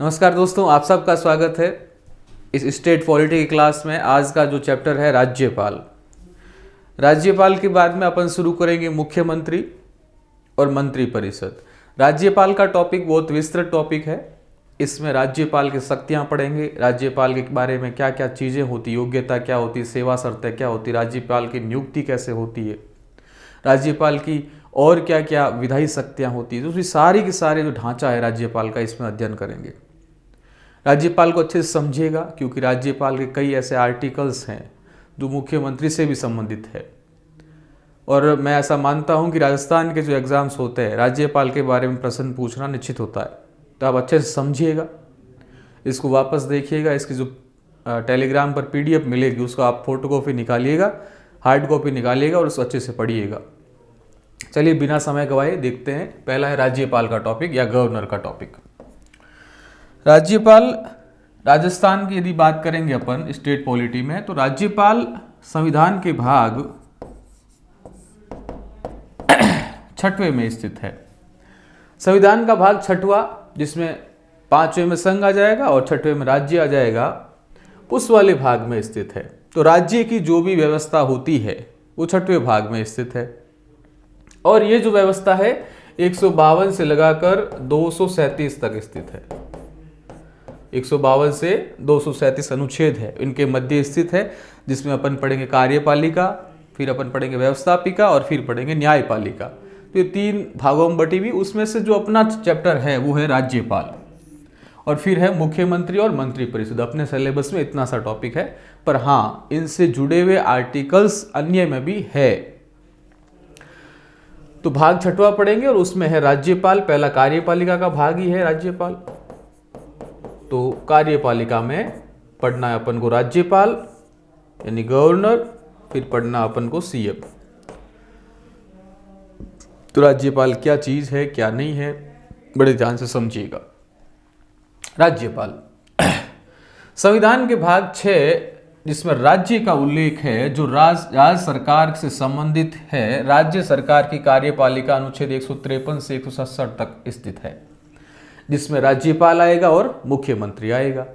नमस्कार दोस्तों, आप सबका स्वागत है इस स्टेट पॉलिटी की क्लास में। आज का जो चैप्टर है राज्यपाल। राज्यपाल के बाद में अपन शुरू करेंगे मुख्यमंत्री और मंत्री परिषद। राज्यपाल का टॉपिक बहुत विस्तृत टॉपिक है। इसमें राज्यपाल की शक्तियां पढ़ेंगे, राज्यपाल के बारे में क्या क्या चीज़ें होती, योग्यता क्या होती, सेवा शर्तें क्या होती, राज्यपाल की नियुक्ति कैसे होती है, राज्यपाल की और क्या क्या विधायी शक्तियां होती है। तो उसकी सारी की सारी जो ढांचा है राज्यपाल का, इसमें अध्ययन करेंगे। राज्यपाल को अच्छे से समझिएगा, क्योंकि राज्यपाल के कई ऐसे आर्टिकल्स हैं जो मुख्यमंत्री से भी संबंधित है। और मैं ऐसा मानता हूं कि राजस्थान के जो एग्ज़ाम्स होते हैं, राज्यपाल के बारे में प्रश्न पूछना निश्चित होता है। तो आप अच्छे से समझिएगा, इसको वापस देखिएगा। इसकी जो टेलीग्राम पर PDF मिलेगी, उसको आप फोटो कॉपी निकालिएगा, हार्ड कॉपी निकालिएगा और उसको अच्छे से पढ़िएगा। चलिए बिना समय गवाए देखते हैं। पहला है राज्यपाल का टॉपिक या गवर्नर का टॉपिक। राज्यपाल, राजस्थान की यदि बात करेंगे अपन स्टेट पॉलिटी में, तो राज्यपाल संविधान के भाग 6वें में स्थित है। संविधान का भाग 6वां, जिसमें 5वें में संघ आ जाएगा और 6वें में राज्य आ जाएगा, उस वाले भाग में स्थित है। तो राज्य की जो भी व्यवस्था होती है वो 6वें भाग में स्थित है। और ये जो व्यवस्था है 152 से लगाकर 237 तक स्थित है। 152 से 237 अनुच्छेद है, इनके मध्य स्थित है, जिसमें अपन पढ़ेंगे कार्यपालिका, फिर अपन पढ़ेंगे व्यवस्थापिका और फिर पढ़ेंगे न्यायपालिका। तो ये 3 भागों में बटी हुई, उसमें से जो अपना चैप्टर है वो है राज्यपाल, और फिर है मुख्यमंत्री और मंत्री परिषद। अपने सिलेबस में इतना सा टॉपिक है, पर हाँ, इनसे जुड़े हुए आर्टिकल्स अन्य में भी है। तो भाग 6वां पढ़ेंगे और उसमें है राज्यपाल। पहला कार्यपालिका का भाग ही है राज्यपाल। तो कार्यपालिका में पढ़ना है अपन को राज्यपाल यानी गवर्नर, फिर पढ़ना अपन को CM। तो राज्यपाल क्या चीज है क्या नहीं है, बड़े ध्यान से समझिएगा। राज्यपाल संविधान के भाग 6, जिसमें राज्य का उल्लेख है, जो राज्य सरकार से संबंधित है, राज्य सरकार की कार्यपालिका अनुच्छेद 153 से 167 तक स्थित है, जिसमें राज्यपाल आएगा और मुख्यमंत्री आएगा।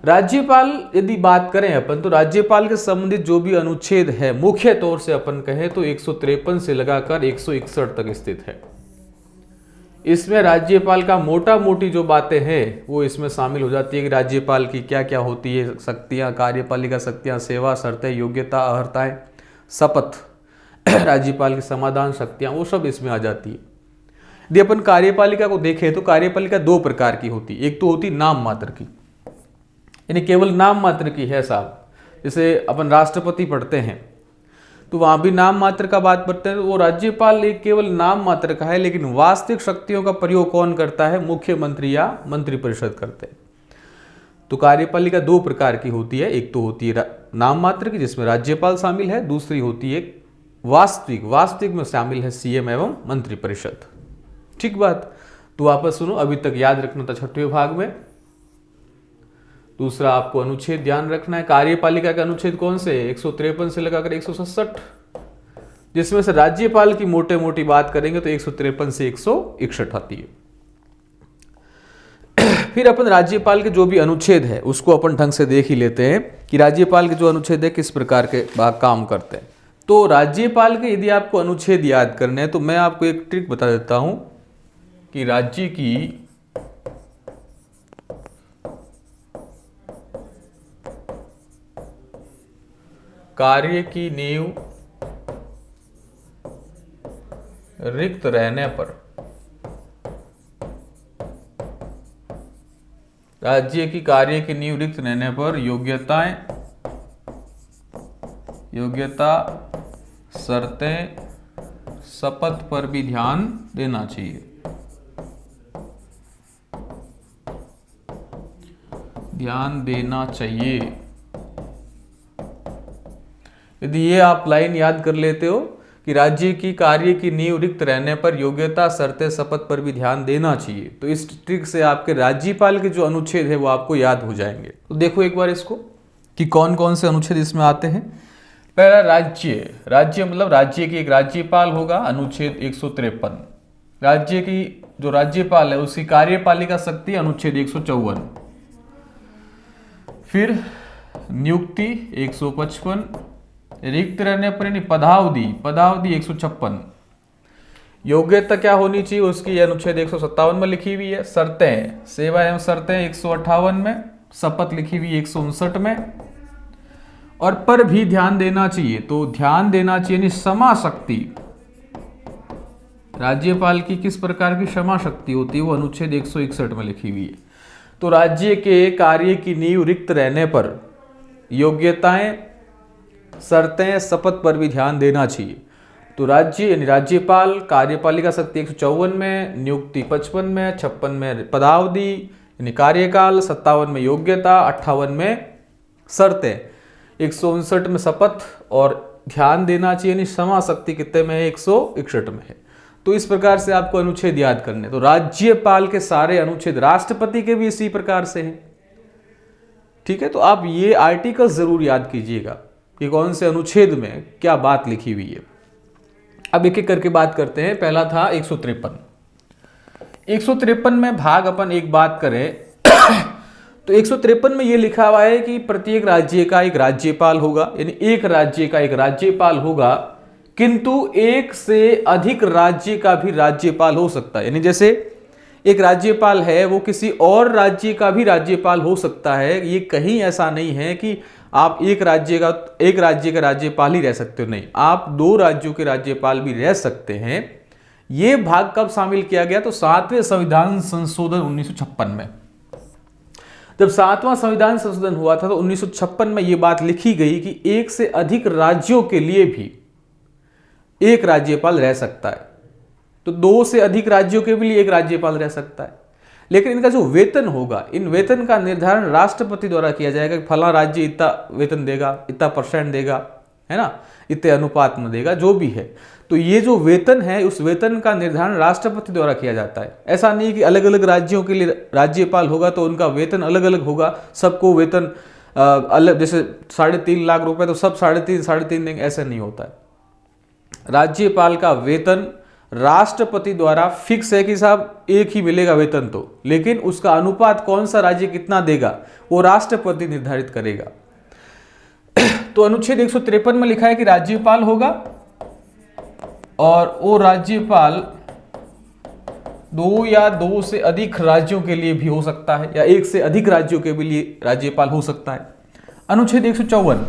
राज्यपाल यदि बात करें अपन, तो राज्यपाल के संबंधित जो भी अनुच्छेद है, मुख्य तौर से अपन कहें तो 153 से लगाकर 161 तक स्थित है। इसमें राज्यपाल का मोटा मोटी जो बातें हैं वो इसमें शामिल हो जाती है कि राज्यपाल की क्या क्या होती है शक्तियां, कार्यपालिका शक्तियां, सेवा शर्तें, योग्यता, अर्हताएं, शपथ, राज्यपाल की समाधान शक्तियां, वो सब इसमें आ जाती है। यदि अपन कार्यपालिका को देखें तो कार्यपालिका 2 प्रकार की होती है। एक तो होती नाम मात्र की, यानी केवल नाम मात्र की है साहब। जैसे अपन राष्ट्रपति पढ़ते हैं तो वहां भी नाम मात्र का बात करते हैं, तो वो राज्यपाल एक केवल नाम मात्र का है, लेकिन वास्तविक शक्तियों का प्रयोग कौन करता है? मुख्यमंत्री या मंत्री परिषद करते हैं। तो कार्यपालिका 2 प्रकार की होती है। एक तो होती है नाम मात्र की, जिसमें राज्यपाल शामिल है। दूसरी होती है वास्तविक में शामिल है CM एवं मंत्री परिषद। ठीक बात। तो वापस सुनो, अभी तक याद रखना था 6वें भाग में। दूसरा आपको अनुच्छेद ध्यान रखना है। कार्यपालिका के अनुच्छेद कौन से? 153 से लगाकर 167, जिसमें से राज्यपाल की मोटे मोटी बात करेंगे तो 153 से 161 आती है। फिर अपन राज्यपाल के जो भी अनुच्छेद है उसको अपन ढंग से देख ही लेते हैं कि राज्यपाल के जो अनुच्छेद है किस प्रकार के काम करते हैं। तो राज्यपाल के यदि आपको अनुच्छेद याद करने हैं तो मैं आपको एक ट्रिक बता देता हूं कि राज्य की कार्य की नींव रिक्त रहने पर, राज्य की कार्य की नींव रिक्त रहने पर योग्यता, शर्तें, शपथ पर भी ध्यान देना चाहिए। यदि ये आप लाइन याद कर लेते हो कि राज्य की कार्य की नींव रिक्त रहने पर योग्यता, शर्तें, शपथ पर भी ध्यान देना चाहिए, तो इस ट्रिक से आपके राज्यपाल के जो अनुच्छेद है वो आपको याद हो जाएंगे। तो देखो एक बार इसको कि कौन कौन से अनुच्छेद इसमें आते हैं। पहला राज्य मतलब राज्य की एक राज्यपाल होगा, अनुच्छेद 153। राज्य की जो राज्यपाल है उसकी कार्यपालिका शक्ति अनुच्छेद 154। फिर नियुक्ति 155, रिक्त रहने पर यानी पदावधि 156। योग्यता क्या होनी चाहिए उसकी अनुच्छेद 157 में लिखी हुई है। शर्तें, सेवा एवं शर्तें 158 में, शपथ लिखी हुई 159 में। और पर भी ध्यान देना चाहिए, तो ध्यान देना चाहिए यानी क्षमा शक्ति, राज्यपाल की किस प्रकार की क्षमा शक्ति होती है वो अनुच्छेद 161 में लिखी हुई है। तो राज्य के कार्य की नींव रिक्त रहने पर योग्यताएं, शर्तें, शपथ पर भी ध्यान देना चाहिए। तो राज्य यानी राज्यपाल कार्यपालिका शक्ति 154 में, नियुक्ति 55 में, 56 में पदावधि यानी कार्यकाल, 57 में योग्यता, 58 में शर्तें, 159 में शपथ और ध्यान देना चाहिए यानी क्षमा शक्ति कितने में है 161 में है। तो इस प्रकार से आपको अनुच्छेद याद करने। तो राज्यपाल के सारे अनुच्छेद, राष्ट्रपति के भी इसी प्रकार से हैं। ठीक है, तो आप ये आर्टिकल जरूर याद कीजिएगा कि कौन से अनुच्छेद में क्या बात लिखी हुई है। अब एक एक करके बात करते हैं। पहला था 153। 153 में भाग अपन एक बात करें तो 153 में यह लिखा हुआ है कि प्रत्येक राज्य का एक राज्यपाल होगा, यानी एक राज्य का एक राज्यपाल होगा, किंतु एक से अधिक राज्य का भी राज्यपाल हो सकता है। यानी जैसे एक राज्यपाल है वो किसी और राज्य का भी राज्यपाल हो सकता है। ये कहीं ऐसा नहीं है कि आप एक राज्य का राज्यपाल ही रह सकते हो, नहीं, आप 2 राज्यों के राज्यपाल भी रह सकते हैं। ये भाग कब शामिल किया गया? तो 7वें संविधान संशोधन 1956 में। जब 7वां संविधान संशोधन हुआ था तो 1956 में यह बात लिखी गई कि एक से अधिक राज्यों के लिए भी एक राज्यपाल रह सकता है। तो 2 से अधिक राज्यों के भी लिए एक राज्यपाल रह सकता है। लेकिन इनका जो वेतन होगा, इन वेतन का निर्धारण राष्ट्रपति द्वारा किया जाएगा कि फला राज्य इतना वेतन देगा, इतना % देगा, है ना, इतने अनुपात में देगा, जो भी है। तो ये जो वेतन है उस वेतन का निर्धारण राष्ट्रपति द्वारा किया जाता है। ऐसा नहीं कि अलग अलग राज्यों के लिए राज्यपाल होगा तो उनका वेतन अलग अलग होगा, सबको वेतन अलग, जैसे 3.5 लाख रुपए तो सब 3.5 देंगे, ऐसा नहीं होता है। राज्यपाल का वेतन राष्ट्रपति द्वारा फिक्स है कि साहब एक ही मिलेगा वेतन, तो लेकिन उसका अनुपात कौन सा राज्य कितना देगा वो राष्ट्रपति निर्धारित करेगा। तो अनुच्छेद 153 में लिखा है कि राज्यपाल होगा और वो राज्यपाल 2 या 2 से अधिक राज्यों के लिए भी हो सकता है, या 1 से अधिक राज्यों के भी लिए राज्यपाल हो सकता है। अनुच्छेद 154,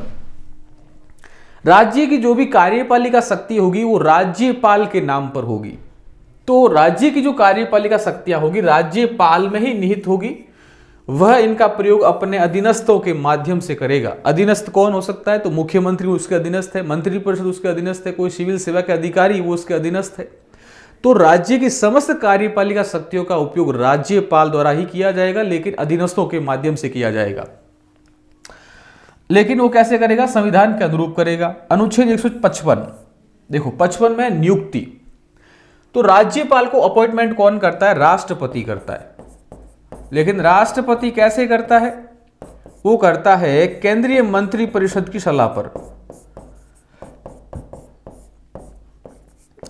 राज्य की जो भी कार्यपालिका शक्ति होगी वो राज्यपाल के नाम पर होगी। तो राज्य की जो कार्यपालिका शक्तियां होगी राज्यपाल में ही निहित होगी। वह इनका प्रयोग अपने अधीनस्थों के माध्यम से करेगा। अधीनस्थ कौन हो सकता है? तो मुख्यमंत्री उसके अधीनस्थ है, मंत्रिपरिषद उसके अधीनस्थ है, कोई सिविल सेवा के अधिकारी वो उसके अधीनस्थ है। तो राज्य की समस्त कार्यपालिका शक्तियों का उपयोग राज्यपाल द्वारा ही किया जाएगा, लेकिन अधीनस्थों के माध्यम से किया जाएगा। लेकिन वो कैसे करेगा? संविधान के अनुरूप करेगा। अनुच्छेद 155 देखो, 55 में नियुक्ति। तो राज्यपाल को अपॉइंटमेंट कौन करता है? राष्ट्रपति करता है। लेकिन राष्ट्रपति कैसे करता है? वो करता है केंद्रीय मंत्रिपरिषद की सलाह पर,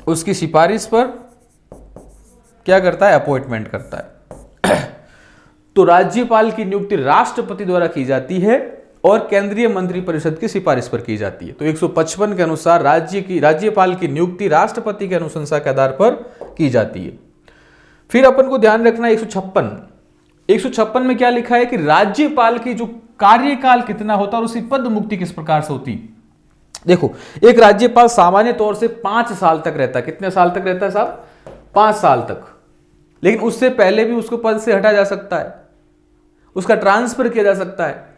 उसकी सिफारिश पर क्या करता है? अपॉइंटमेंट करता है। तो राज्यपाल की नियुक्ति राष्ट्रपति द्वारा की जाती है और केंद्रीय मंत्रिपरिषद की सिफारिश पर की जाती है। तो 155 के अनुसार राज्यपाल की नियुक्ति राष्ट्रपति की अनुशंसा के आधार पर की जाती है। फिर अपन को ध्यान रखना 156 में क्या लिखा है कि राज्यपाल की जो कार्यकाल कितना होता है और उसकी पद मुक्ति किस प्रकार से होती। देखो, एक राज्यपाल सामान्य तौर से 5 साल तक रहता है। कितने साल तक रहता है साहब? 5 साल तक। लेकिन उससे पहले भी उसको पद से हटा जा सकता है, उसका ट्रांसफर किया जा सकता है।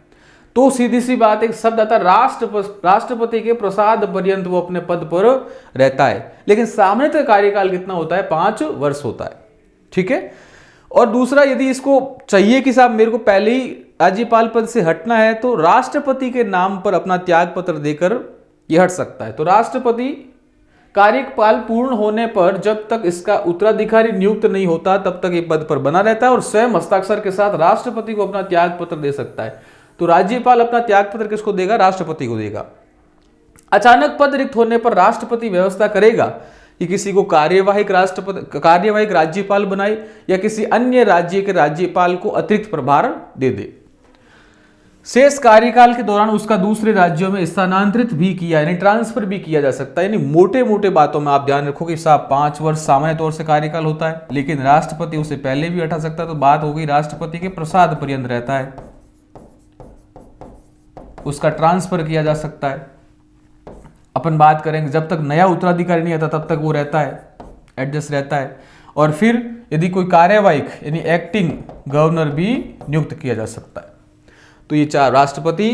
तो सीधी सी बात, एक शब्द आता है राष्ट्रपति के प्रसाद पर्यंत वो अपने पद पर रहता है। लेकिन सामान्यतः कार्यकाल कितना होता है? 5 वर्ष होता है। ठीक है। और दूसरा, यदि इसको चाहिए कि साहब मेरे को पहले ही राज्यपाल पद से हटना है तो राष्ट्रपति के नाम पर अपना त्याग पत्र देकर यह हट सकता है। तो राष्ट्रपति कार्यकाल पूर्ण होने पर जब तक इसका उत्तराधिकारी नियुक्त नहीं होता तब तक ये पद पर बना रहता है और स्वयं हस्ताक्षर के साथ राष्ट्रपति को अपना त्याग पत्र दे सकता है। तो राज्यपाल अपना त्याग पत्र किसको देगा? राष्ट्रपति को देगा। अचानक पद रिक्त होने पर राष्ट्रपति व्यवस्था करेगा कि किसी को कार्यवाहक राज्यपाल बनाए या किसी अन्य राज्य के राज्यपाल को अतिरिक्त प्रभार दे दे। शेष कार्यकाल के दौरान उसका दूसरे राज्यों में स्थानांतरित भी किया यानी ट्रांसफर भी किया जा सकता है। यानी मोटे मोटे बातों में आप ध्यान रखो कि साहब 5 वर्ष सामान्य तौर से कार्यकाल होता है, लेकिन राष्ट्रपति उसे पहले भी हटा सकता है। तो बात हो गई राष्ट्रपति के प्रसाद पर्यंत रहता है, उसका ट्रांसफर किया जा सकता है। अपन बात करेंगे जब तक नया उत्तराधिकारी नहीं आता तब तक वो रहता है, एडजस्ट रहता है। और फिर यदि कोई कार्यवाहक यानी एक्टिंग गवर्नर भी नियुक्त किया जा सकता है। तो ये 4 राष्ट्रपति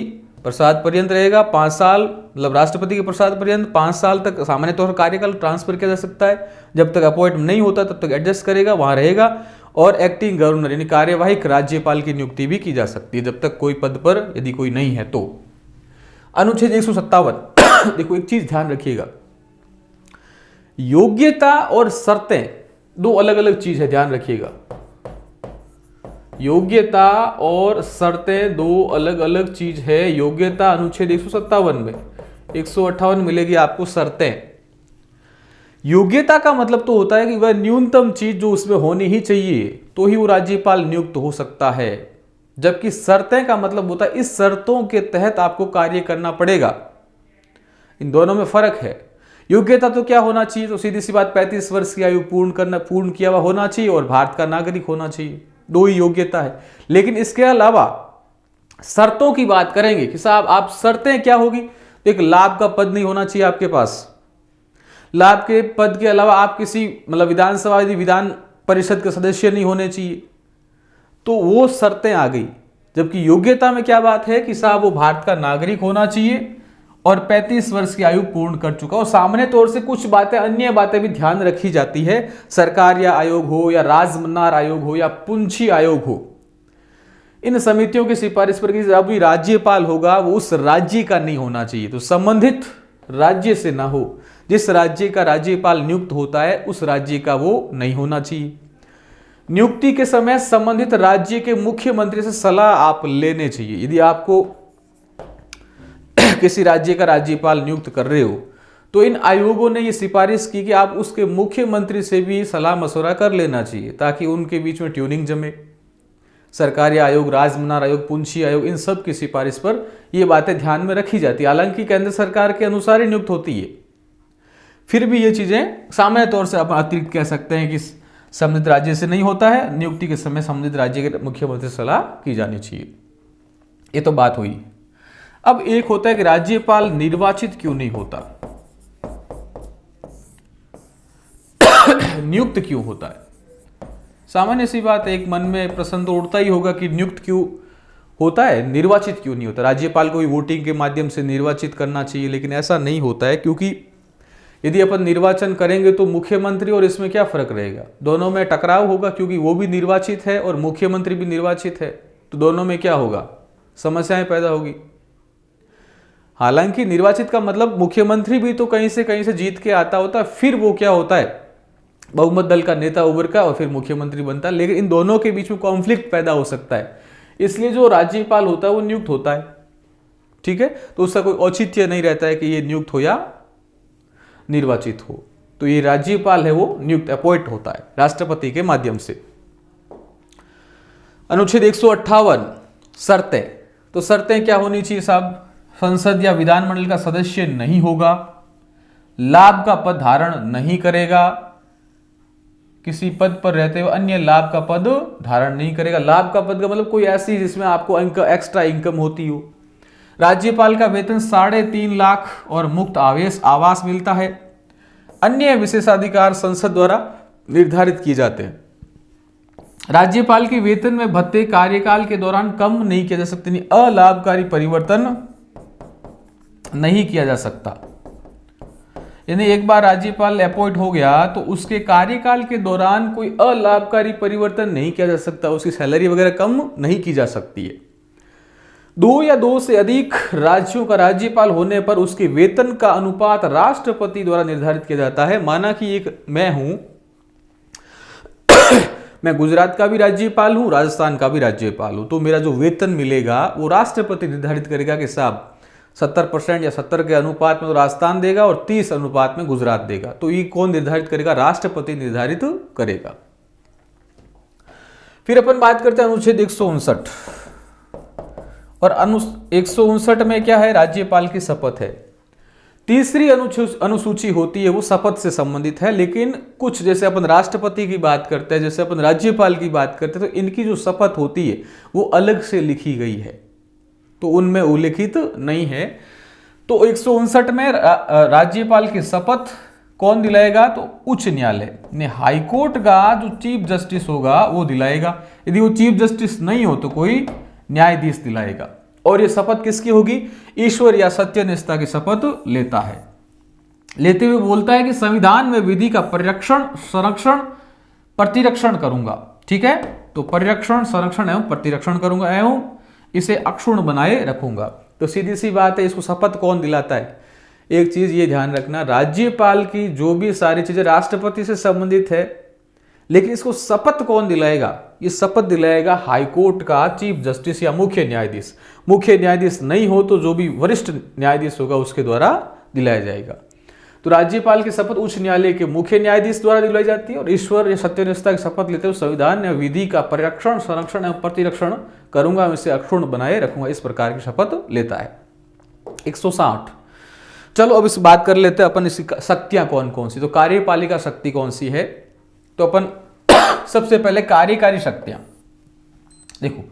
प्रसाद पर्यंत रहेगा 5 साल, मतलब राष्ट्रपति के प्रसाद पर्यंत 5 साल तक सामान्य तौर पर कार्यकाल ट्रांसफर किया जा सकता है। जब तक अपॉइंट नहीं होता तब तक एडजस्ट करेगा, वहां रहेगा। और एक्टिंग गवर्नर यानी कार्यवाहक राज्यपाल की नियुक्ति भी की जा सकती है जब तक कोई पद पर यदि कोई नहीं है तो। अनुच्छेद 157 देखो एक चीज ध्यान रखिएगा, योग्यता और शर्तें 2 अलग अलग चीज है, ध्यान रखिएगा। योग्यता और शर्तें 2 अलग अलग चीज है। योग्यता अनुच्छेद 157 में, 158 मिलेगी आपको शर्तें। योग्यता का मतलब तो होता है कि वह न्यूनतम चीज जो उसमें होनी ही चाहिए तो ही वो राज्यपाल नियुक्त हो सकता है, जबकि शर्तें का मतलब होता है इस शर्तों के तहत आपको कार्य करना पड़ेगा। इन दोनों में फर्क है। योग्यता तो क्या होना चाहिए, तो सीधी सी बात 35 वर्ष की आयु पूर्ण किया हुआ होना चाहिए और भारत का नागरिक होना चाहिए, 2 ही योग्यता है। लेकिन इसके अलावा शर्तों की बात करेंगे कि साहब आप शर्तें क्या होगी, तो एक लाभ का पद नहीं होना चाहिए आपके पास, लाभ के पद के अलावा आप किसी मतलब विधानसभा यदि विधान परिषद के सदस्य नहीं होने चाहिए, तो वो शर्तें आ गई। जबकि योग्यता में क्या बात है कि साहब वो भारत का नागरिक होना चाहिए और 35 वर्ष की आयु पूर्ण कर चुका। और सामान्य तौर से कुछ बातें अन्य बातें भी ध्यान रखी जाती है, सरकार या आयोग हो या राजमन्नार आयोग हो या पुंछी आयोग हो, इन समितियों की सिफारिश पर जब भी राज्यपाल होगा वो उस राज्य का नहीं होना चाहिए, तो संबंधित राज्य से ना हो। जिस राज्य का राज्यपाल नियुक्त होता है उस राज्य का वो नहीं होना चाहिए। नियुक्ति के समय संबंधित राज्य के मुख्यमंत्री से सलाह आप लेने चाहिए। यदि आपको किसी राज्य का राज्यपाल नियुक्त कर रहे हो तो इन आयोगों ने यह सिफारिश की कि आप उसके मुख्यमंत्री से भी सलाह मशवरा कर लेना चाहिए ताकि उनके बीच में ट्यूनिंग जमे। सरकारी आयोग, राजमन्नार आयोग, पुंछी आयोग, इन सब की सिफारिश पर यह बातें ध्यान में रखी जाती है। हालांकि केंद्र सरकार के अनुसार ही नियुक्त होती है, फिर भी ये चीजें सामान्य तौर से आप अतिरिक्त कह सकते हैं कि संबंधित राज्य से नहीं होता है। नियुक्ति के समय संबंधित राज्य के मुख्यमंत्री से सलाह की जानी चाहिए। ये तो बात हुई। अब एक होता है कि राज्यपाल निर्वाचित क्यों नहीं होता, नियुक्त क्यों होता है। सामान्य सी बात, एक मन में प्रश्न तो उठता ही होगा कि नियुक्त क्यों होता है, निर्वाचित क्यों नहीं होता। राज्यपाल को भी वोटिंग के माध्यम से निर्वाचित करना चाहिए, लेकिन ऐसा नहीं होता है, क्योंकि यदि अपन निर्वाचन करेंगे तो मुख्यमंत्री और इसमें क्या फर्क रहेगा, दोनों में टकराव होगा, क्योंकि वो भी निर्वाचित है और मुख्यमंत्री भी निर्वाचित है, तो दोनों में क्या होगा, समस्याएं पैदा होगी। हालांकि निर्वाचित का मतलब मुख्यमंत्री भी तो कहीं से जीत के आता होता है, फिर वो क्या होता है, बहुमत दल का नेता उभर का और फिर मुख्यमंत्री बनता है। लेकिन इन दोनों के बीच में कॉन्फ्लिक्ट पैदा हो सकता है, इसलिए जो राज्यपाल होता है वो नियुक्त होता है, ठीक है। तो उसका कोई औचित्य नहीं रहता है कि ये नियुक्त हो या निर्वाचित हो। तो ये राज्यपाल है वो नियुक्त अपॉइंट होता है राष्ट्रपति के माध्यम से। अनुच्छेद 158 शर्तें। तो शर्तें क्या होनी चाहिए साहब, संसद या विधानमंडल का सदस्य नहीं होगा, लाभ का पद धारण नहीं करेगा, किसी पद पर रहते हुए अन्य लाभ का पद धारण नहीं करेगा। लाभ का पद का मतलब कोई ऐसी जिसमें आपको एक्स्ट्रा इनकम होती हो। राज्यपाल का वेतन 3.5 लाख और मुफ्त आवास मिलता है। अन्य विशेषाधिकार संसद द्वारा निर्धारित किए जाते हैं। राज्यपाल के वेतन में भत्ते कार्यकाल के दौरान कम नहीं किया जा सकते, अलाभकारी परिवर्तन नहीं किया जा सकता। यानी एक बार राज्यपाल अपॉइंट हो गया तो उसके कार्यकाल के दौरान कोई अलाभकारी परिवर्तन नहीं किया जा सकता, उसकी सैलरी वगैरह कम नहीं की जा सकती है। 2 या 2 से अधिक राज्यों का राज्यपाल होने पर उसके वेतन का अनुपात राष्ट्रपति द्वारा निर्धारित किया जाता है। माना कि एक मैं हूं, मैं गुजरात का भी राज्यपाल हूं, राजस्थान का भी राज्यपाल हूं, तो मेरा जो वेतन मिलेगा वो राष्ट्रपति निर्धारित करेगा कि साहब 70% या 70 के अनुपात में तो राजस्थान देगा और 30 अनुपात में गुजरात देगा। तो ये कौन निर्धारित करेगा? राष्ट्रपति निर्धारित करेगा। फिर अपन बात करते हैं अनुच्छेद 159 और 159 में क्या है? राज्यपाल की शपथ है। तीसरी अनुसूची होती है वो शपथ से संबंधित है, लेकिन कुछ जैसे अपन राष्ट्रपति की बात करते हैं, जैसे अपन राज्यपाल की बात करते हैं, तो इनकी जो शपथ होती है वो अलग से लिखी गई है, तो उनमें उल्लिखित नहीं है। तो 159 में राज्यपाल की शपथ कौन दिलाएगा? तो उच्च न्यायालय ने, हाईकोर्ट का जो चीफ जस्टिस होगा वो दिलाएगा। यदि वो चीफ जस्टिस नहीं हो तो कोई न्यायाधीश दिलाएगा। और ये शपथ किसकी होगी? ईश्वर या सत्यनिष्ठा की शपथ लेता है। लेते हुए बोलता है कि संविधान में विधि का परिरक्षण, संरक्षण, प्रतिरक्षण करूंगा। ठीक है, तो परिरक्षण, संरक्षण एवं प्रतिरक्षण करूंगा एवं इसे अक्षुण्ण बनाए रखूंगा। तो सीधी सी बात है, इसको शपथ कौन दिलाता है? एक चीज ये ध्यान रखना, राज्यपाल की जो भी सारी चीजें राष्ट्रपति से संबंधित है, लेकिन इसको शपथ कौन दिलाएगा? ये शपथ दिलाएगा हाईकोर्ट का चीफ जस्टिस या मुख्य न्यायाधीश। मुख्य न्यायाधीश नहीं हो तो जो भी वरिष्ठ न्यायाधीश होगा उसके द्वारा दिलाया जाएगा। तो राज्यपाल की शपथ उच्च न्यायालय के मुख्य न्यायाधीश द्वारा दिलाई जाती है और ईश्वर या सत्यनिष्ठा की शपथ लेते हुए संविधान या विधि का परिरक्षण, संरक्षण एवं प्रतिरक्षण करूंगा, इसे अक्षुण्ण बनाए रखूंगा, इस प्रकार की शपथ लेता है। 160। चलो अब इस बात कर लेते हैं अपन, इसकी शक्तियां कौन कौन सी। तो कार्यपालिका शक्ति कौन सी है? तो अपन सबसे पहले कार्यकारी शक्तियां देखो।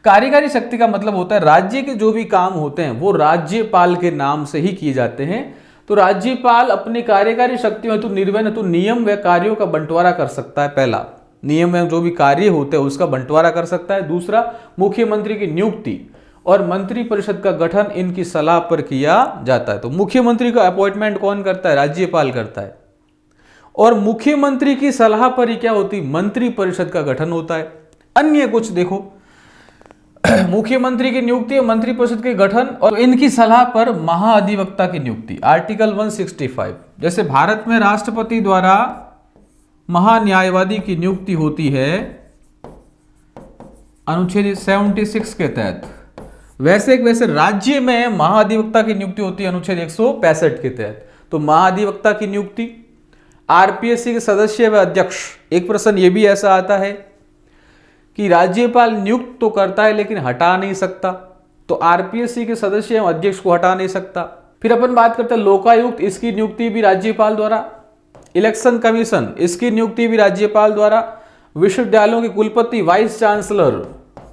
कार्यकारी शक्ति का मतलब होता है राज्य के जो भी काम होते हैं वो राज्यपाल के नाम से ही किए जाते हैं। तो राज्यपाल अपनी कार्यकारी शक्तियों हेतु निर्वहन हेतु नियम व कार्यों का बंटवारा कर सकता है। पहला, नियम एवं जो भी कार्य होते हैं उसका बंटवारा कर सकता है। दूसरा, मुख्यमंत्री की नियुक्ति और मंत्री परिषद का गठन इनकी सलाह पर किया जाता है। तो मुख्यमंत्री का अपॉइंटमेंट कौन करता है? राज्यपाल करता है। और मुख्यमंत्री की सलाह पर ही क्या होती? मंत्री परिषद का गठन होता है। अन्य कुछ देखो, मुख्यमंत्री की नियुक्ति और मंत्री परिषद के गठन और इनकी सलाह पर महाधिवक्ता की नियुक्ति, आर्टिकल 165। जैसे भारत में राष्ट्रपति द्वारा महान्यायवादी की नियुक्ति होती है अनुच्छेद 76 के तहत, वैसे राज्य में महाधिवक्ता की नियुक्ति होती है अनुच्छेद 165 के तहत। तो महाधिवक्ता की नियुक्ति, आरपीएससी के सदस्य व अध्यक्ष। एक प्रश्न ये भी ऐसा आता है कि राज्यपाल नियुक्त तो करता है लेकिन हटा नहीं सकता, तो आरपीएससी के सदस्य एवं अध्यक्ष को हटा नहीं सकता। फिर अपन बात करते हैं लोकायुक्त, इसकी नियुक्ति भी राज्यपाल द्वारा। इलेक्शन कमीशन, इसकी नियुक्ति भी राज्यपाल द्वारा। विश्वविद्यालयों के कुलपति, वाइस चांसलर।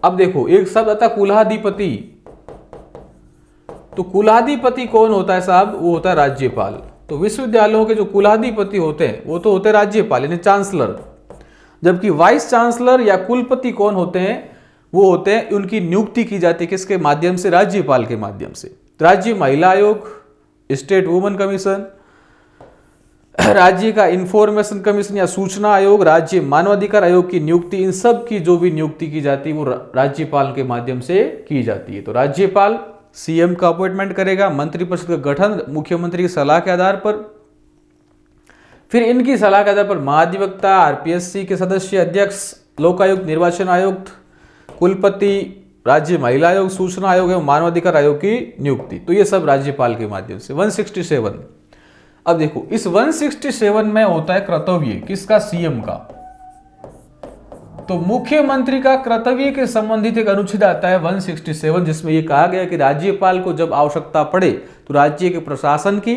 अब देखो एक शब्द आता है कुलाधिपति, तो कुलाधिपति कौन होता है साहब? वो होता है राज्यपाल। तो विश्वविद्यालयों के जो कुलाधिपति होते हैं वो तो होते हैं राज्यपाल यानी चांसलर, जबकि वाइस चांसलर या कुलपति कौन होते हैं? वो होते हैं, उनकी नियुक्ति की जाती है किसके माध्यम से? राज्यपाल के माध्यम से। राज्य महिला आयोग, स्टेट वुमेन कमीशन, राज्य का इंफॉर्मेशन कमीशन या सूचना आयोग, राज्य मानवाधिकार आयोग की नियुक्ति, इन सब की जो भी नियुक्ति की जाती है वो राज्यपाल के माध्यम से की जाती है। तो राज्यपाल सीएम का अपॉइंटमेंट करेगा, मंत्रिपरिषद का गठन मुख्यमंत्री की सलाह के आधार पर, फिर इनकी सलाह के आधार पर महाधिवक्ता, आरपीएससी के सदस्य, अध्यक्ष, लोकायुक्त, निर्वाचन आयुक्त, कुलपति, राज्य महिला आयोग, सूचना आयोग एवं मानवाधिकार आयोग की नियुक्ति। तो ये सब राज्यपाल के माध्यम से। 167। अब देखो इस 167 में होता है कर्तव्य किसका? सीएम का। तो मुख्यमंत्री का कर्तव्य के संबंधित एक अनुच्छेद आता है 167, जिसमें यह कहा गया कि राज्यपाल को जब आवश्यकता पड़े तो राज्य के प्रशासन की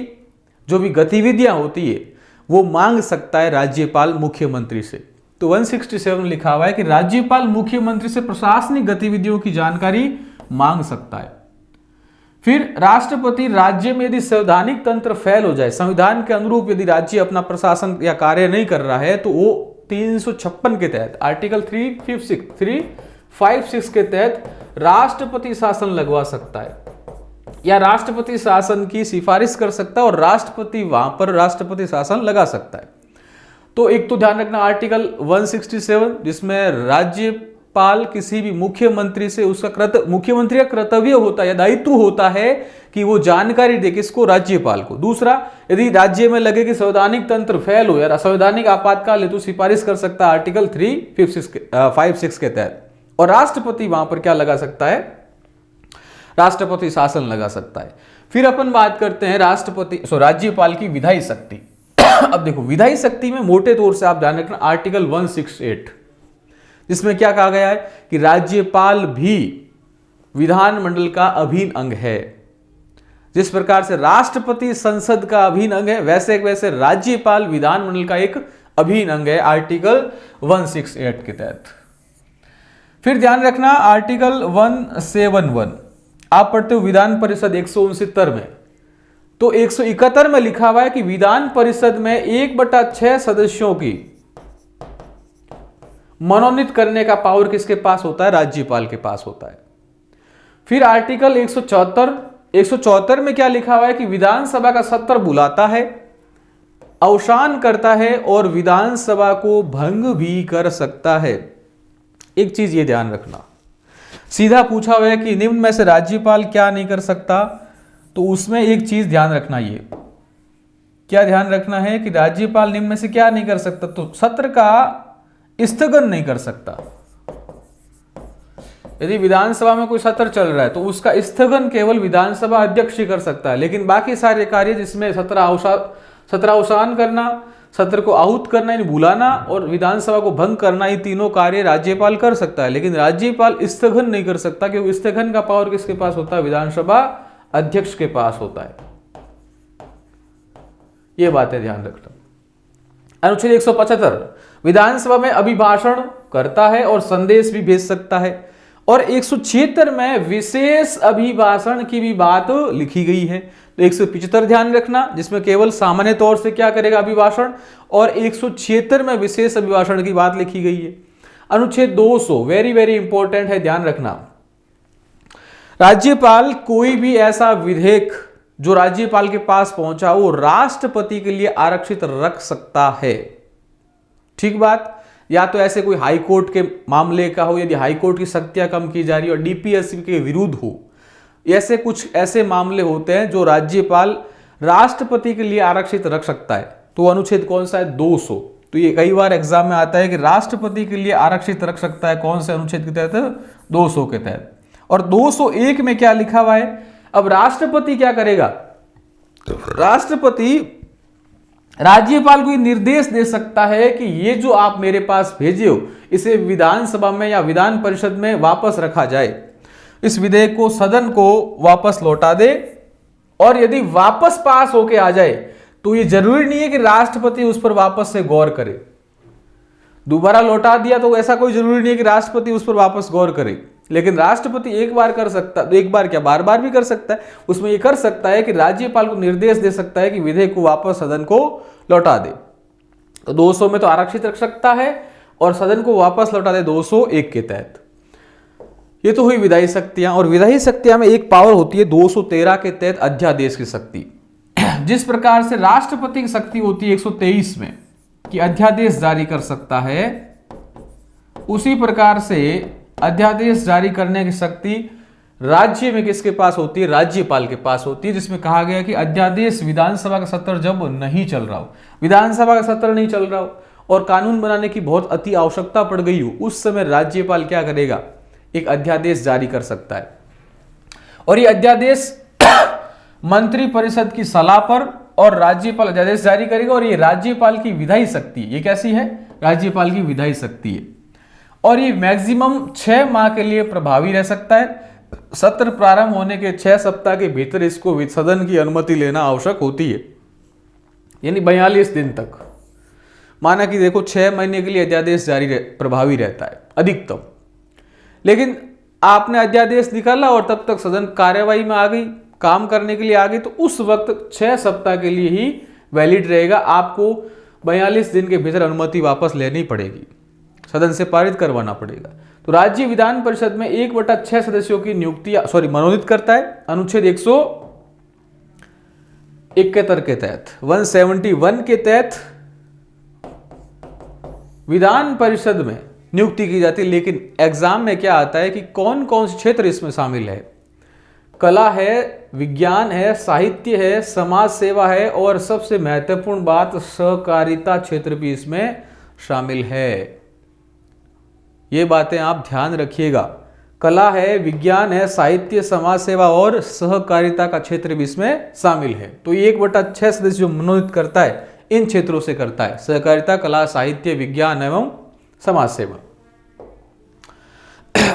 जो भी गतिविधियां होती है वो मांग सकता है राज्यपाल मुख्यमंत्री से। तो 167 में लिखा हुआ है कि राज्यपाल मुख्यमंत्री से प्रशासनिक गतिविधियों की जानकारी मांग सकता है। फिर राष्ट्रपति राज्य में यदि संवैधानिक तंत्र फेल हो जाए, संविधान के अनुरूप यदि राज्य अपना प्रशासन या कार्य नहीं कर रहा है, तो वो 356 के तहत, आर्टिकल 356 के तहत राष्ट्रपति शासन लगवा सकता है या राष्ट्रपति शासन की सिफारिश कर सकता है और राष्ट्रपति वहां पर राष्ट्रपति शासन लगा सकता है। तो एक तो ध्यान रखना आर्टिकल 167, जिसमें राज्यपाल किसी भी मुख्यमंत्री से उसका मुख्यमंत्री का कर्तव्य होता है या दायित्व होता है कि वो जानकारी दे किसको? राज्यपाल को। दूसरा, यदि राज्य में लगे कि संवैधानिक तंत्र फेल हो या संवैधानिक आपातकाल है तो सिफारिश कर सकता है आर्टिकल 356 के तहत। और राष्ट्रपति वहां पर क्या लगा सकता है? राष्ट्रपति शासन लगा सकता है। फिर अपन बात करते हैं राज्यपाल की विधायी शक्ति। अब देखो, विधायी शक्ति में मोटे तौर से आप ध्यान रखना आर्टिकल 168, जिसमें क्या कहा गया है कि राज्यपाल भी विधानमंडल का अभिन्न अंग है। जिस प्रकार से राष्ट्रपति संसद का अभिन्न अंग है, वैसे राज्यपाल विधानमंडल का एक अभिन्न अंग है आर्टिकल 168 के तहत। फिर ध्यान रखना आर्टिकल 171 आप पढ़ते हो विधान परिषद 169 में, तो 171 में लिखा हुआ है कि विधान परिषद में 1/6 सदस्यों की मनोनीत करने का पावर किसके पास होता है? राज्यपाल के पास होता है। फिर आर्टिकल 174 में क्या लिखा हुआ है कि विधानसभा का सत्र बुलाता है, अवसान करता है और विधानसभा को भंग भी कर सकता है। एक चीज ये ध्यान रखना, सीधा पूछा हुआ है कि निम्न में से राज्यपाल क्या नहीं कर सकता, तो उसमें एक चीज ध्यान रखना, ये क्या ध्यान रखना है कि राज्यपाल निम्न में से क्या नहीं कर सकता? तो सत्र का स्थगन नहीं कर सकता। यदि विधानसभा में कोई सत्र चल रहा है तो उसका स्थगन केवल विधानसभा अध्यक्ष ही कर सकता है, लेकिन बाकी सारे कार्य जिसमें सत्र अवसान करना, सत्र को आहूत करना यानी बुलाना और विधानसभा को भंग करना, ये तीनों कार्य राज्यपाल कर सकता है, लेकिन राज्यपाल स्थगन नहीं कर सकता, क्योंकि स्थगन का पावर किसके पास होता है? विधानसभा अध्यक्ष के पास होता है। ये बातें ध्यान रखना। अनुच्छेद 175 विधानसभा में अभिभाषण करता है और संदेश भी भेज सकता है, और 176 में विशेष अभिभाषण की भी बात लिखी गई है। तो 175 ध्यान रखना जिसमें केवल सामान्य तौर से क्या करेगा? अभिभाषण, और 176 में विशेष अभिभाषण की बात लिखी गई है। अनुच्छेद 200 वेरी वेरी इंपॉर्टेंट है, ध्यान रखना। राज्यपाल कोई भी ऐसा विधेयक जो राज्यपाल के पास पहुंचा वो राष्ट्रपति के लिए आरक्षित रख सकता है। ठीक बात, या तो ऐसे कोई हाई कोर्ट के मामले का हो, यदि हाई कोर्ट की शक्तियां कम की जा रही हो और डीपीएससी के विरुद्ध हो, ऐसे कुछ ऐसे मामले होते हैं जो राज्यपाल राष्ट्रपति के लिए आरक्षित रख सकता है। तो अनुच्छेद कौन सा है? 200। तो ये कई बार एग्जाम में आता है कि राष्ट्रपति के लिए आरक्षित रख सकता है, कौन से अनुच्छेद के तहत? 200 के तहत। और 201 में क्या लिखा हुआ है? अब राष्ट्रपति क्या करेगा? राष्ट्रपति राज्यपाल को निर्देश दे सकता है कि ये जो आप मेरे पास भेजे हो इसे विधानसभा में या विधान परिषद में वापस रखा जाए, इस विधेयक को सदन को वापस लौटा दे, और यदि वापस पास होके आ जाए तो ये जरूरी नहीं है कि राष्ट्रपति उस पर वापस से गौर करे। दोबारा लौटा दिया तो ऐसा कोई जरूरी नहीं है कि राष्ट्रपति उस पर वापस गौर करे, लेकिन राष्ट्रपति एक बार कर सकता, एक बार क्या बार बार भी कर सकता है। उसमें यह कर सकता है कि राज्यपाल को निर्देश दे सकता है कि विधेयक को वापस सदन को लौटा दे। तो 200 में तो आरक्षित रख सकता है और सदन को वापस लौटा दे 201 के तहत। ये तो हुई विधायी शक्तियां, और विधायी शक्तियां में एक पावर होती है 213 के तहत अध्यादेश की शक्ति। जिस प्रकार से राष्ट्रपति की शक्ति होती है 123 में कि अध्यादेश जारी कर सकता है, उसी प्रकार से अध्यादेश जारी करने की शक्ति राज्य में किसके पास होती है? राज्यपाल के पास होती है, जिसमें कहा गया कि अध्यादेश विधानसभा का सत्र जब नहीं चल रहा हो, विधानसभा का सत्र नहीं चल रहा हो और कानून बनाने की बहुत अति आवश्यकता पड़ गई हो, उस समय राज्यपाल क्या करेगा? एक अध्यादेश जारी कर सकता है, और ये अध्यादेश मंत्री परिषद की सलाह पर और राज्यपाल अध्यादेश जारी करेगा, और ये राज्यपाल की विधायी शक्ति, ये कैसी है? राज्यपाल की विधायी शक्ति है, और ये मैक्सिमम 6 माह के लिए प्रभावी रह सकता है। सत्र प्रारंभ होने के 6 सप्ताह के भीतर इसको सदन की अनुमति लेना आवश्यक होती है, यानी 42 दिन तक। माना कि देखो 6 महीने के लिए अध्यादेश जारी प्रभावी रहता है अधिकतम, लेकिन आपने अध्यादेश निकाला और तब तक सदन कार्यवाही में आ गई, काम करने के लिए आ गई, तो उस वक्त 6 सप्ताह के लिए ही वैलिड रहेगा। आपको 42 दिन के भीतर अनुमति वापस लेनी पड़ेगी, सदन से पारित करवाना पड़ेगा। तो राज्य विधान परिषद में 1/6 सदस्यों की नियुक्ति मनोनीत करता है अनुच्छेद 171 के तहत। 171 के तहत विधान परिषद में नियुक्ति की जाती है, लेकिन एग्जाम में क्या आता है कि कौन कौन से क्षेत्र इसमें शामिल है? कला है, विज्ञान है, साहित्य है, समाज सेवा है, और सबसे महत्वपूर्ण बात सहकारिता क्षेत्र भी इसमें शामिल है। ये बातें आप ध्यान रखिएगा। कला है, विज्ञान है, साहित्य, समाज सेवा और सहकारिता का क्षेत्र भी इसमें शामिल है। तो ये 1/6 सदस्य जो मनोनीत करता है इन क्षेत्रों से करता है, सहकारिता, कला, साहित्य, विज्ञान एवं समाज सेवा।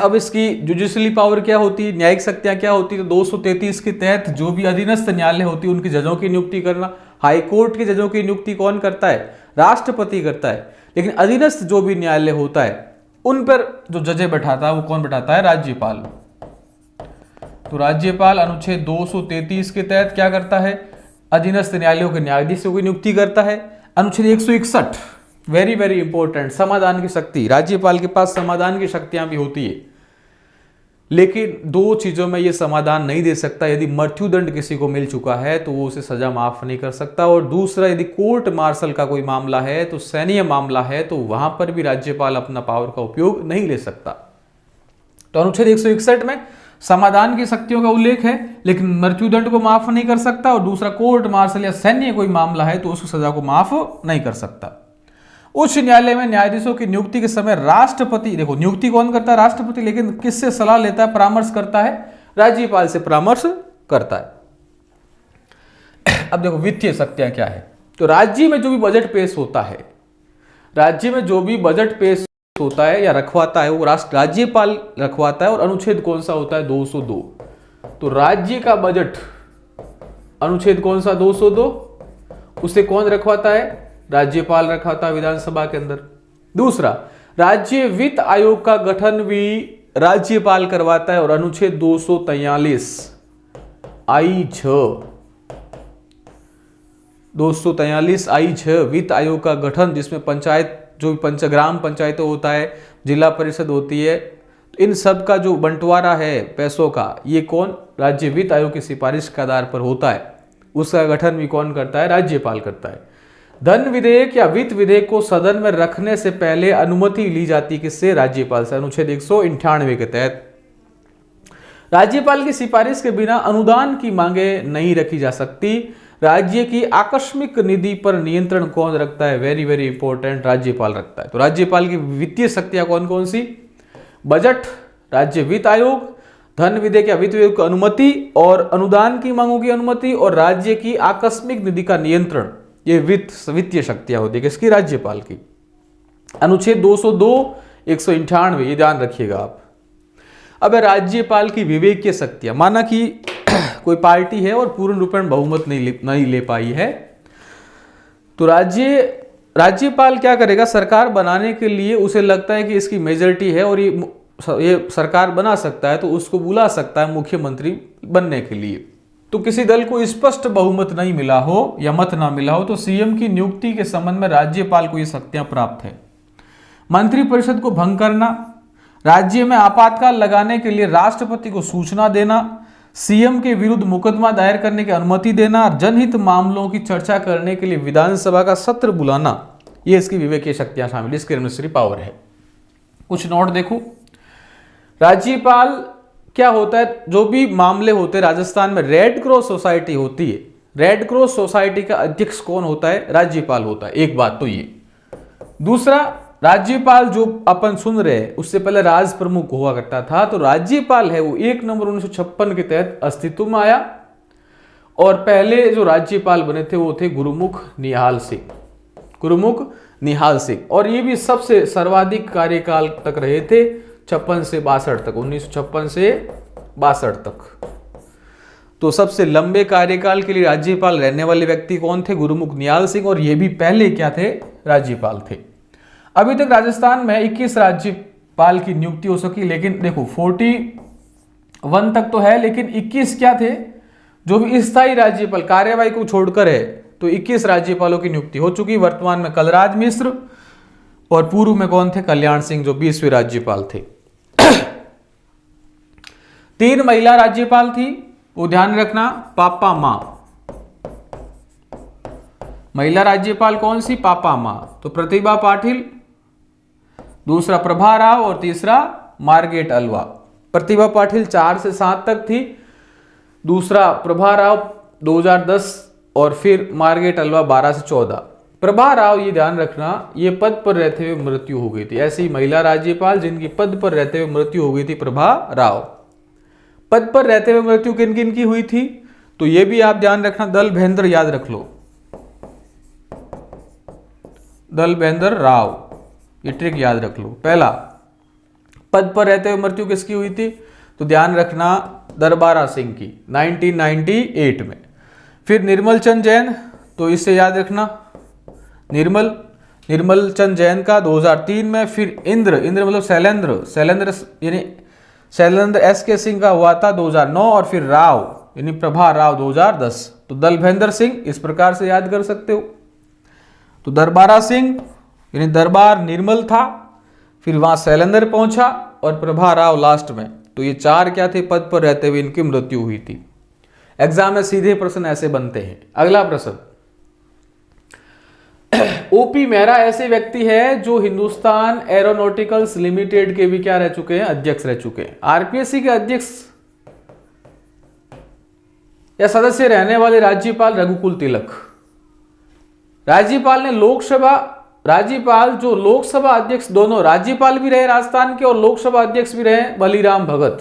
अब इसकी जुडिशली पावर क्या होती है, न्यायिक शक्तियां क्या होती है, तो 233 के तहत जो भी अधीनस्थ न्यायालय होती है उनकी जजों की नियुक्ति करना। हाईकोर्ट के जजों की नियुक्ति कौन करता है, राष्ट्रपति करता है, लेकिन अधीनस्थ जो भी न्यायालय होता है उन पर जो जजें बैठाता है वो कौन बैठाता है, राज्यपाल। तो राज्यपाल अनुच्छेद 233 के तहत क्या करता है, अधीनस्थ न्यायालयों के न्यायाधीशों की नियुक्ति करता है। अनुच्छेद 161 वेरी वेरी इंपॉर्टेंट, समाधान की शक्ति। राज्यपाल के पास समाधान की शक्तियां भी होती है, लेकिन 2 चीजों में ये समाधान नहीं दे सकता। यदि मृत्युदंड किसी को मिल चुका है तो वो उसे सजा माफ नहीं कर सकता, और दूसरा यदि कोर्ट मार्शल का कोई मामला है, तो सैन्य मामला है, तो वहां पर भी राज्यपाल अपना पावर का उपयोग नहीं ले सकता। तो अनुच्छेद 161 में समाधान की शक्तियों का उल्लेख है, लेकिन मृत्युदंड को माफ नहीं कर सकता, और दूसरा कोर्ट मार्शल या सैन्य कोई मामला है तो उसकी सजा को माफ नहीं कर सकता। उच्च न्यायालय में न्यायाधीशों की नियुक्ति के समय राष्ट्रपति, देखो नियुक्ति कौन करता है, राष्ट्रपति, लेकिन किससे सलाह लेता है, परामर्श करता है, राज्यपाल से परामर्श करता है। अब देखो वित्तीय शक्तियां क्या है, तो राज्य में जो भी बजट पेश होता है, राज्य में जो भी बजट पेश होता है या रखवाता है वो राज्यपाल रखवाता है, और अनुच्छेद कौन सा होता है, 202। तो राज्य का बजट अनुच्छेद कौन सा, 202, उसे कौन रखवाता है, राज्यपाल रखवाता है विधानसभा के अंदर। दूसरा, राज्य वित्त आयोग का गठन भी राज्यपाल करवाता है, और अनुच्छेद 243 I6 243 वित्त आयोग का गठन, जिसमें पंचायत जो भी ग्राम पंचायतें होता है, जिला परिषद होती है, इन सब का जो बंटवारा है पैसों का, ये कौन, राज्य वित्त आयोग की सिफारिश के आधार पर होता है। उसका गठन भी कौन करता है, राज्यपाल करता है। धन विधेयक या वित्त विधेयक को सदन में रखने से पहले अनुमति ली जाती किससे, राज्यपाल से, अनुच्छेद 198 के तहत। राज्यपाल की सिफारिश के बिना अनुदान की मांगे नहीं रखी जा सकती। राज्य की आकस्मिक निधि पर नियंत्रण कौन रखता है, वेरी वेरी इंपॉर्टेंट, राज्यपाल रखता है। तो राज्यपाल की वित्तीय शक्तियां कौन कौन सी, बजट, राज्य वित्त आयोग, धन विधेयक या वित्त विधेयक की अनुमति, और अनुदान की मांगों की अनुमति, और राज्य की आकस्मिक निधि का नियंत्रण, ये वित्तीय शक्तियां होती है किसकी, राज्यपाल की। अनुच्छेद 202, 198, ये ध्यान रखिएगा आप। अब राज्यपाल की विवेकीय शक्तियां, माना कि कोई पार्टी है और पूर्ण रूपेण बहुमत नहीं ले पाई है, तो राज्यपाल क्या करेगा, सरकार बनाने के लिए उसे लगता है कि इसकी मेजॉरिटी है और ये सरकार बना सकता है, तो उसको बुला सकता है मुख्यमंत्री बनने के लिए। तो किसी दल को स्पष्ट बहुमत नहीं मिला हो या मत ना मिला हो, तो सीएम की नियुक्ति के संबंध में राज्यपाल को ये शक्तियां प्राप्त है। मंत्रिपरिषद को भंग करना, राज्य में आपातकाल लगाने के लिए राष्ट्रपति को सूचना देना, सीएम के विरुद्ध मुकदमा दायर करने की अनुमति देना, जनहित मामलों की चर्चा करने के लिए विधानसभा का सत्र बुलाना, ये इसकी विवेकीय शक्तियां शामिल, इसकी एडमिनिस्ट्रेटिव पावर है। कुछ नोट देखो, राज्यपाल क्या होता है, जो भी मामले होते हैं राजस्थान में रेड क्रॉस सोसाइटी होती है, रेड क्रॉस सोसाइटी का अध्यक्ष कौन होता है, राज्यपाल होता है। एक बात तो ये। दूसरा, राज्यपाल जो अपन सुन रहे हैं उससे पहले राज प्रमुख हुआ करता था, तो राज्यपाल है वो 1 नवंबर 1956 के तहत अस्तित्व में आया, और पहले जो राज्यपाल बने थे वो थे गुरुमुख निहाल सिंह, गुरुमुख निहाल सिंह, और ये भी सबसे सर्वाधिक कार्यकाल तक रहे थे, 56 से 62 तक, 1956 से 62 तक। तो सबसे लंबे कार्यकाल के लिए राज्यपाल रहने वाले व्यक्ति कौन थे, गुरुमुख निहाल सिंह, और ये भी पहले क्या थे, राज्यपाल थे। अभी तक राजस्थान में 21 राज्यपाल की नियुक्ति हो सकी, लेकिन देखो 41 तक तो है, लेकिन 21 क्या थे, जो भी स्थायी राज्यपाल कार्यवाही को छोड़कर है, तो 21 राज्यपालों की नियुक्ति हो चुकी। वर्तमान में कलराज मिश्र, और पूर्व में कौन थे, कल्याण सिंह, जो 20वें राज्यपाल थे। 3 महिला राज्यपाल थी, वो ध्यान रखना, पापा मां। महिला राज्यपाल कौन सी, पापा मां। तो प्रतिभा पाटिल, दूसरा प्रभा राव, और तीसरा मार्गेट अल्वा। प्रतिभा पाटिल 4 से 7 तक थी, दूसरा प्रभा राव 2010, और फिर मार्गेट अल्वा 12 से 14। प्रभा राव, ये ध्यान रखना, ये पद पर रहते हुए मृत्यु हो गई थी। ऐसी महिला राज्यपाल जिनकी पद पर रहते हुए मृत्यु हो गई थी, प्रभा राव। पद पर रहते हुए मृत्यु किन किन की हुई थी, तो ये भी आप ध्यान रखना, दल भेंद्र याद रख लो, दल भेंद्र राव, ये ट्रिक याद रख लो। पहला, पद पर रहते हुए मृत्यु किसकी हुई थी, तो ध्यान रखना दरबारा सिंह की 1998 में। फिर निर्मल चंद जैन, तो इससे याद रखना निर्मल चंद जैन का 2003 में। फिर इंद्र मतलब शैलेंद्र यानी शैलेंद्र एस के सिंह का हुआ था 2009। और फिर राव यानी प्रभा राव 2010। तो दलभेंद्र सिंह इस प्रकार से याद कर सकते हो। तो दरबारा सिंह यानी दरबार निर्मल था, फिर वहां शैलेंद्र पहुंचा और प्रभा राव लास्ट में। तो ये चार क्या थे, पद पर रहते हुए इनकी मृत्यु हुई थी। एग्जाम में सीधे प्रश्न ऐसे बनते हैं। अगला प्रश्न, ओपी मेहरा ऐसे व्यक्ति है जो हिंदुस्तान एरोनॉटिकल्स लिमिटेड के भी क्या रह चुके हैं, अध्यक्ष रह चुके हैं। आरपीएससी के अध्यक्ष या सदस्य रहने वाले राज्यपाल रघुकुल तिलक। राज्यपाल ने राज्यपाल जो लोकसभा अध्यक्ष, दोनों राज्यपाल भी रहे राजस्थान के और लोकसभा अध्यक्ष भी रहे बलीराम भगत।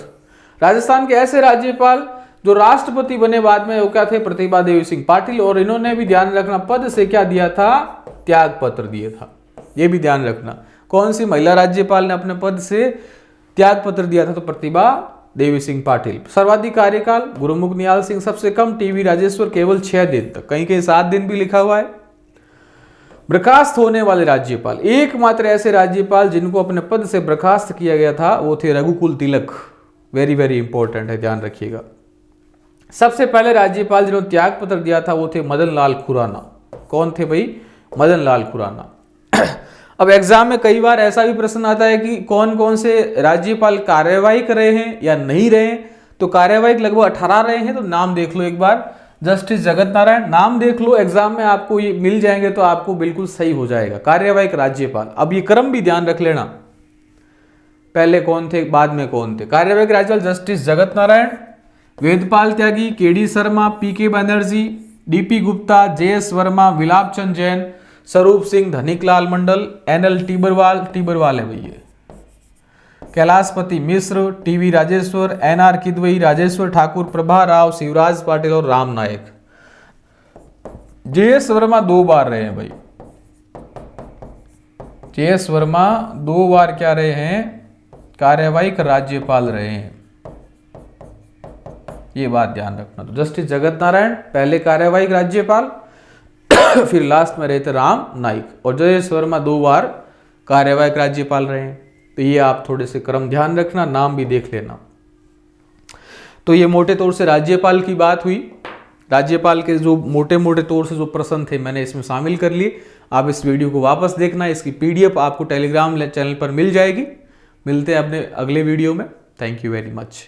राजस्थान के ऐसे राज्यपाल जो राष्ट्रपति बने बाद में, वो क्या थे, प्रतिभा देवी सिंह पाटिल। और इन्होंने भी ध्यान रखना पद से क्या दिया था, त्याग पत्र दिया था। ये भी ध्यान रखना कौन सी महिला राज्यपाल ने अपने पद से त्याग पत्र दिया था, तो प्रतिभा देवी सिंह पाटिल। सर्वाधिक कार्यकाल गुरुमुख निहाल सिंह, सबसे कम टीवी राजेश्वर केवल 6 दिन तक, कहीं कहीं 7 दिन भी लिखा हुआ है। बर्खास्त होने वाले राज्यपाल, एकमात्र ऐसे राज्यपाल जिनको अपने पद से बर्खास्त किया गया था वो थे रघुकुल तिलक। वेरी वेरी इंपॉर्टेंट है, ध्यान रखिएगा। सबसे पहले राज्यपाल जिन्होंने त्याग पत्र दिया था वो थे मदन लाल खुराना। कौन थे भाई, मदन लाल खुराना। अब एग्जाम में कई बार ऐसा भी प्रश्न आता है कि कौन कौन से राज्यपाल कार्यवाही कर रहे हैं या नहीं रहे हैं। तो कार्यवाही लगभग 18 रहे हैं, तो नाम देख लो एक बार। जस्टिस जगत नारायण, नाम देख लो, एग्जाम में आपको ये मिल जाएंगे तो आपको बिल्कुल सही हो जाएगा। कार्यवाही राज्यपाल, अब ये क्रम भी ध्यान रख लेना, पहले कौन थे बाद में कौन थे। कार्यवाही राज्यपाल जस्टिस जगत नारायण, वेदपाल त्यागी, केडी शर्मा, पीके बनर्जी, डीपी गुप्ता, जेएस वर्मा, विलाप चंद जैन, स्वरूप सिंह, धनिकलाल मंडल, एनएल टीबरवाल है भैया, कैलाशपति मिश्र, टीवी राजेश्वर, एनआर किदवई, राजेश्वर ठाकुर, प्रभा राव, शिवराज पाटिल और राम नायक। जेएस वर्मा 2 बार रहे हैं भाई, जेएस वर्मा 2 बार क्या रहे हैं, कार्यवाही राज्यपाल रहे हैं। ये बात ध्यान रखना। तो जस्टिस जगत नारायण पहले कार्यवाही राज्यपाल, फिर लास्ट में रहे थे राम नाइक, और जेएस वर्मा 2 बार कार्यवाही राज्यपाल रहे हैं। तो ये आप थोड़े से क्रम ध्यान रखना, नाम भी देख लेना। तो ये मोटे तौर से राज्यपाल की बात हुई। राज्यपाल के जो मोटे मोटे तौर से जो प्रश्न थे मैंने इसमें शामिल कर लिए। आप इस वीडियो को वापस देखना, इसकी पीडीएफ आपको टेलीग्राम चैनल पर मिल जाएगी। मिलते हैं अपने अगले वीडियो में। Thank you very much.